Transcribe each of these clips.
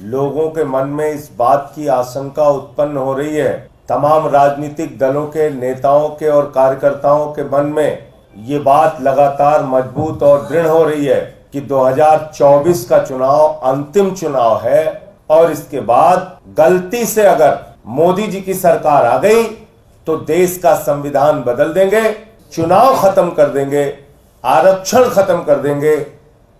लोगों के मन में इस बात की आशंका उत्पन्न हो रही है, तमाम राजनीतिक दलों के नेताओं के और कार्यकर्ताओं के मन में ये बात लगातार मजबूत और दृढ़ हो रही है कि 2024 का चुनाव अंतिम चुनाव है और इसके बाद गलती से अगर मोदी जी की सरकार आ गई तो देश का संविधान बदल देंगे, चुनाव खत्म कर देंगे, आरक्षण खत्म कर देंगे,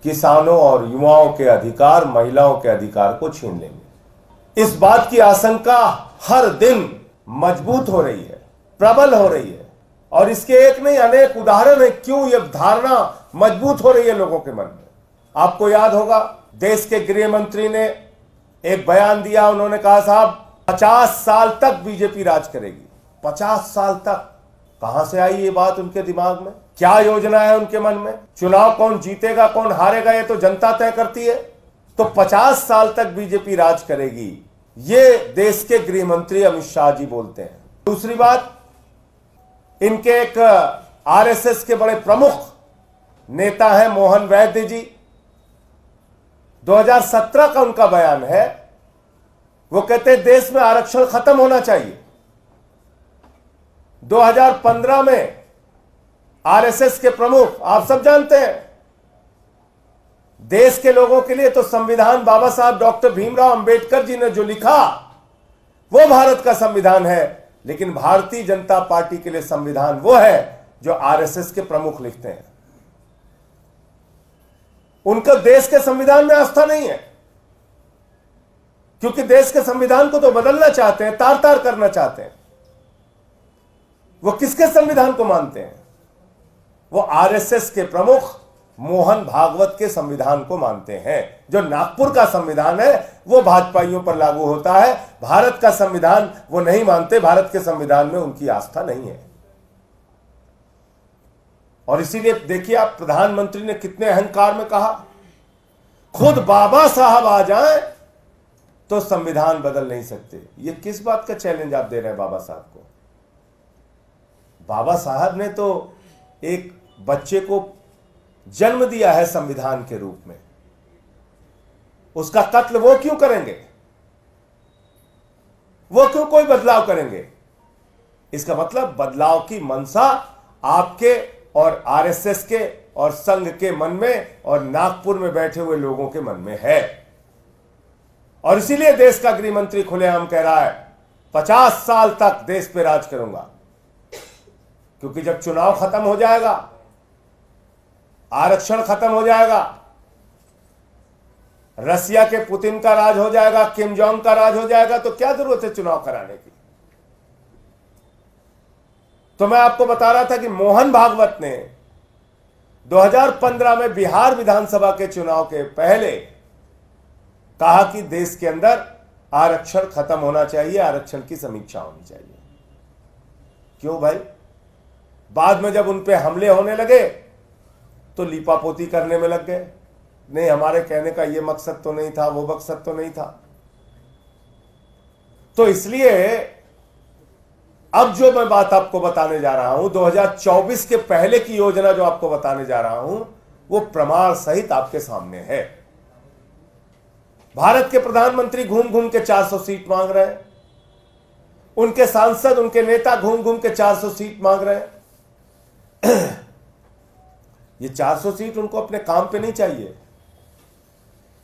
किसानों और युवाओं के अधिकार, महिलाओं के अधिकार को छीन लेंगे। इस बात की आशंका हर दिन मजबूत हो रही है, प्रबल हो रही है और इसके एक नहीं अनेक उदाहरण है क्यों यह धारणा मजबूत हो रही है लोगों के मन में। आपको याद होगा देश के गृह मंत्री ने एक बयान दिया, उन्होंने कहा साहब 50 साल तक बीजेपी राज करेगी। 50 साल तक कहां से आई ये बात उनके दिमाग में? क्या योजना है उनके मन में? चुनाव कौन जीतेगा कौन हारेगा ये तो जनता तय करती है। तो 50 साल तक बीजेपी राज करेगी, ये देश के गृह मंत्री अमित शाह जी बोलते हैं। दूसरी बात, इनके एक आरएसएस के बड़े प्रमुख नेता हैं मोहन वैद्य जी, 2017 का उनका बयान है, वो कहते हैं देश में आरक्षण खत्म होना चाहिए। 2015 में आरएसएस के प्रमुख आप सब जानते हैं, देश के लोगों के लिए तो संविधान बाबा साहब डॉक्टर भीमराव अंबेडकर जी ने जो लिखा वो भारत का संविधान है, लेकिन भारतीय जनता पार्टी के लिए संविधान वो है जो आरएसएस के प्रमुख लिखते हैं। उनका देश के संविधान में आस्था नहीं है, क्योंकि देश के संविधान को तो बदलना चाहते हैं, तार तार करना चाहते हैं। वो किसके संविधान को मानते हैं? वो आरएसएस के प्रमुख मोहन भागवत के संविधान को मानते हैं। जो नागपुर का संविधान है वो भाजपाइयों पर लागू होता है, भारत का संविधान वो नहीं मानते, भारत के संविधान में उनकी आस्था नहीं है। और इसीलिए देखिए आप, प्रधानमंत्री ने कितने अहंकार में कहा, खुद बाबा साहब आ जाएं तो संविधान बदल नहीं सकते। ये किस बात का चैलेंज आप दे रहे हैं बाबा साहब को? बाबा साहब ने तो एक बच्चे को जन्म दिया है संविधान के रूप में, उसका कत्ल वो क्यों करेंगे? वो क्यों कोई बदलाव करेंगे? इसका मतलब बदलाव की मंशा आपके और आरएसएस के और संघ के मन में और नागपुर में बैठे हुए लोगों के मन में है। और इसीलिए देश का गृह मंत्री खुलेआम कह रहा है 50 साल तक देश पे राज करूंगा, क्योंकि जब चुनाव खत्म हो जाएगा, आरक्षण खत्म हो जाएगा, रसिया के पुतिन का राज हो जाएगा, किम जोंग का राज हो जाएगा, तो क्या जरूरत है चुनाव कराने की? तो मैं आपको बता रहा था कि मोहन भागवत ने 2015 में बिहार विधानसभा के चुनाव के पहले कहा कि देश के अंदर आरक्षण खत्म होना चाहिए, आरक्षण की समीक्षा होनी चाहिए। क्यों भाई? बाद में जब उन पे हमले होने लगे तो लीपापोती करने में लग गए, नहीं हमारे कहने का ये मकसद तो नहीं था, वो मकसद तो नहीं था। तो इसलिए अब जो मैं बात आपको बताने जा रहा हूं, 2024 के पहले की योजना जो आपको बताने जा रहा हूं, वो प्रमाण सहित आपके सामने है। भारत के प्रधानमंत्री घूम घूम के 400 सीट मांग रहे हैं, उनके सांसद, उनके नेता घूम घूम के 400 सीट मांग रहे हैं। ये 400 सीट उनको अपने काम पे नहीं चाहिए,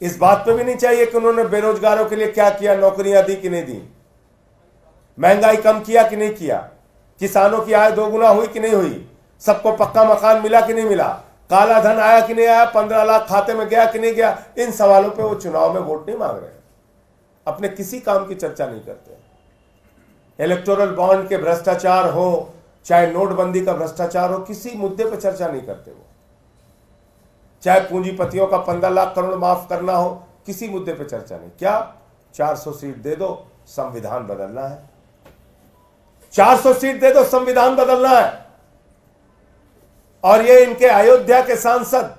इस बात पे भी नहीं चाहिए कि उन्होंने बेरोजगारों के लिए क्या किया, नौकरियां दी कि नहीं दी, महंगाई कम किया कि नहीं किया, किसानों की आय दोगुना हुई कि नहीं हुई, सबको पक्का मकान मिला कि नहीं मिला, काला धन आया कि नहीं आया, 15 लाख खाते में गया कि नहीं गया। इन सवालों पे वो चुनाव में वोट नहीं मांग रहे हैं, अपने किसी काम की चर्चा नहीं करते। इलेक्टोरल बॉन्ड के भ्रष्टाचार हो, चाहे नोटबंदी का भ्रष्टाचार हो, किसी मुद्दे पर चर्चा नहीं करते वो। चाहे पूंजीपतियों का 15 लाख करोड़ माफ करना हो, किसी मुद्दे पर चर्चा नहीं। क्या 400 सीट दे दो, संविधान बदलना है। 400 सीट दे दो, संविधान बदलना है। और ये इनके अयोध्या के सांसद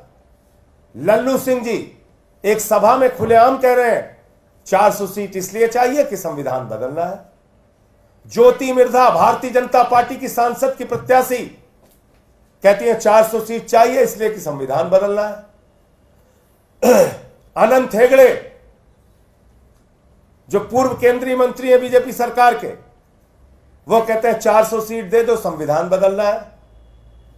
लल्लू सिंह जी एक सभा में खुलेआम कह रहे हैं 400 सीट इसलिए चाहिए कि संविधान बदलना है। ज्योति मिर्धा भारतीय जनता पार्टी की सांसद की प्रत्याशी कहती है 400 सीट चाहिए इसलिए कि संविधान बदलना है। अनंत हेगड़े जो पूर्व केंद्रीय मंत्री है बीजेपी सरकार के, वो कहते हैं 400 सीट दे दो, संविधान बदलना है।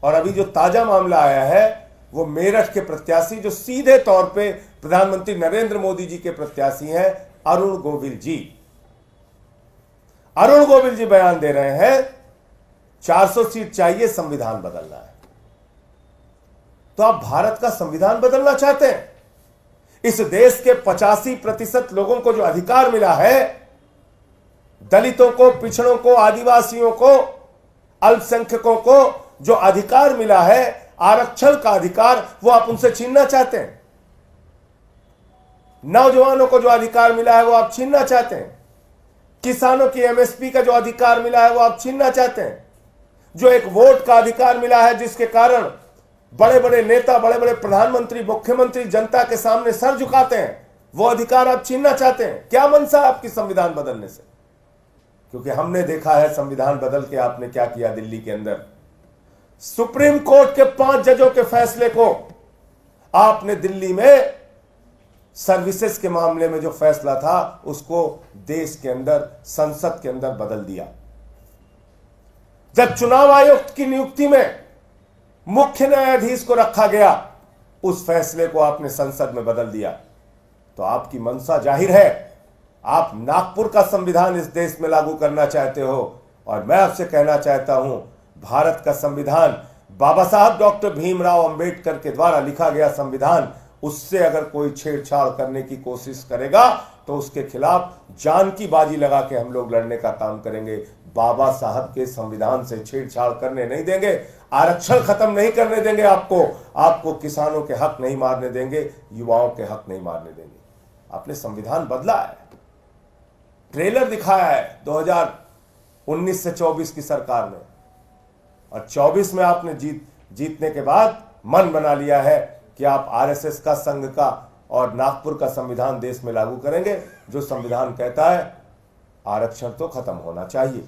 और अभी जो ताजा मामला आया है वो मेरठ के प्रत्याशी, जो सीधे तौर पे प्रधानमंत्री नरेंद्र मोदी जी के प्रत्याशी हैं, अरुण गोविल जी। अरुण गोविल जी बयान दे रहे हैं 400 सीट चाहिए, संविधान बदलना है। तो आप भारत का संविधान बदलना चाहते हैं? इस देश के 85% लोगों को जो अधिकार मिला है, दलितों को, पिछड़ों को, आदिवासियों को, अल्पसंख्यकों को जो अधिकार मिला है, आरक्षण का अधिकार, वो आप उनसे छीनना चाहते हैं। नौजवानों को जो अधिकार मिला है वो आप छीनना चाहते हैं। किसानों की एमएसपी का जो अधिकार मिला है वो आप छीनना चाहते हैं। जो एक वोट का अधिकार मिला है, जिसके कारण बड़े बड़े नेता, बड़े बड़े प्रधानमंत्री, मुख्यमंत्री जनता के सामने सर झुकाते हैं, वो अधिकार आप छीनना चाहते हैं। क्या मंशा है आपकी संविधान बदलने से? क्योंकि हमने देखा है संविधान बदल के आपने क्या किया दिल्ली के अंदर। सुप्रीम कोर्ट के 5 जजों के फैसले को आपने दिल्ली में सर्विसेज के मामले में जो फैसला था उसको देश के अंदर, संसद के अंदर बदल दिया। जब चुनाव आयोग की नियुक्ति में मुख्य न्यायाधीश को रखा गया, उस फैसले को आपने संसद में बदल दिया। तो आपकी मंशा जाहिर है, आप नागपुर का संविधान इस देश में लागू करना चाहते हो। और मैं आपसे कहना चाहता हूं, भारत का संविधान बाबा साहब डॉक्टर भीमराव अंबेडकर के द्वारा लिखा गया संविधान, उससे अगर कोई छेड़छाड़ करने की कोशिश करेगा तो उसके खिलाफ जान की बाजी लगा के हम लोग लड़ने का काम करेंगे। बाबा साहब के संविधान से छेड़छाड़ करने नहीं देंगे, आरक्षण खत्म नहीं करने देंगे, आपको किसानों के हक नहीं मारने देंगे, युवाओं के हक नहीं मारने देंगे। आपने संविधान बदला है, ट्रेलर दिखाया है 2019 से 24 की सरकार में, और 24 में आपने जीतने के बाद मन बना लिया है कि आप आरएसएस का, संघ का और नागपुर का संविधान देश में लागू करेंगे, जो संविधान कहता है आरक्षण तो खत्म होना चाहिए।